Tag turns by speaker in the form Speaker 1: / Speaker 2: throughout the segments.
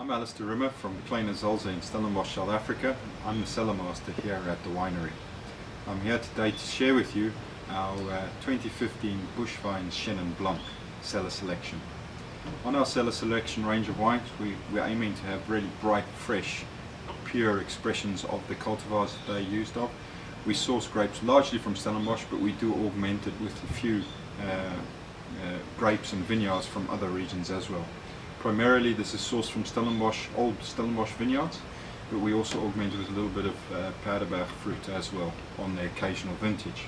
Speaker 1: I'm Alistair Rimmer from Kleine Zalze in Stellenbosch, South Africa. I'm the cellar master here at the winery. I'm here today to share with you our 2015 Bushvine Chenin Blanc cellar selection. On our cellar selection range of wines, we're aiming to have really bright, fresh, pure expressions of the cultivars that they're used of. We source grapes largely from Stellenbosch, but we do augment it with a few grapes and vineyards from other regions as well. Primarily this is sourced from Stellenbosch, old Stellenbosch vineyards, but we also augment it with a little bit of Paardeberg fruit as well on the occasional vintage.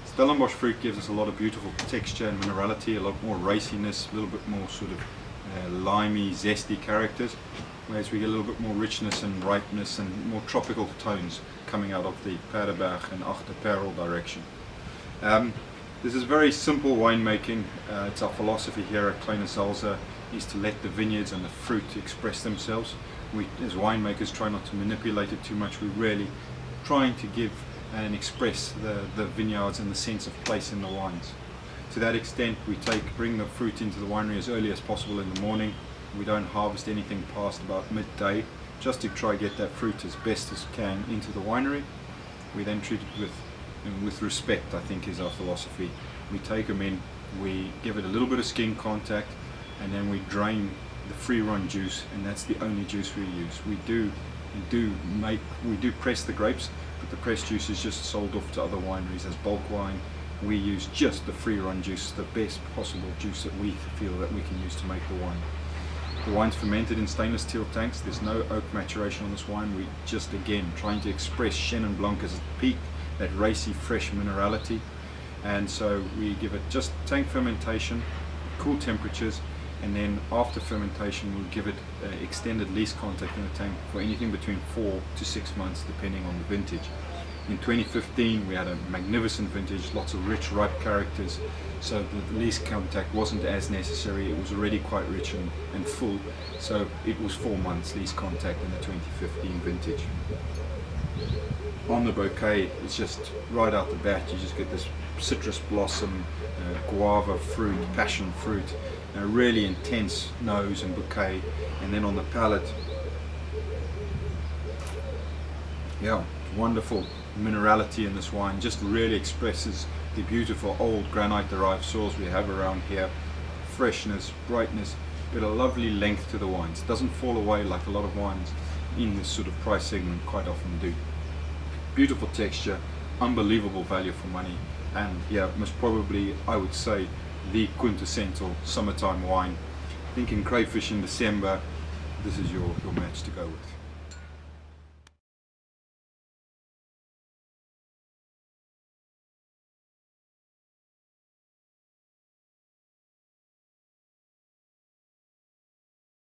Speaker 1: Stellenbosch fruit gives us a lot of beautiful texture and minerality, a lot more raciness, a little bit more sort of limey, zesty characters, whereas we get a little bit more richness and ripeness and more tropical tones coming out of the Paardeberg and Achterperl direction. This is very simple winemaking. It's our philosophy here at Kleine Zalze is to let the vineyards and the fruit express themselves. We as winemakers try not to manipulate it too much. We're really trying to give and express the vineyards and the sense of place in the wines. To that extent, we bring the fruit into the winery as early as possible in the morning. We don't harvest anything past about midday, just to try get that fruit as best as can into the winery. We then treat it with respect, I think, is our philosophy. We take them in, we give it a little bit of skin contact, and then we drain the free run juice, and that's the only juice we use. We do press the grapes, but the pressed juice is just sold off to other wineries as bulk wine. We use just the free run juice, the best possible juice that we feel that we can use to make the wine. The wine's fermented in stainless steel tanks. There's no oak maturation on this wine. We just, again, trying to express Chenin Blanc as a peak, that racy, fresh minerality. And so we give it just tank fermentation, cool temperatures, and then after fermentation we'll give it extended lease contact in the tank for anything between 4 to 6 months depending on the vintage. In 2015 we had a magnificent vintage, lots of rich ripe characters, so the lease contact wasn't as necessary. It was already quite rich and full, so it was 4 months lease contact in the 2015 vintage. On the bouquet, it's just right out the bat, you just get this citrus blossom, guava fruit, passion fruit, a really intense nose and bouquet, and then on the palate, yeah, wonderful minerality in this wine. Just really expresses the beautiful old granite derived soils we have around here. Freshness, brightness, but a lovely length to the wines. It doesn't fall away like a lot of wines in this sort of price segment quite often do. Beautiful texture, unbelievable value for money, and yeah, most probably I would say the quintessential summertime wine. Thinking crayfish in December, this is your match to go with.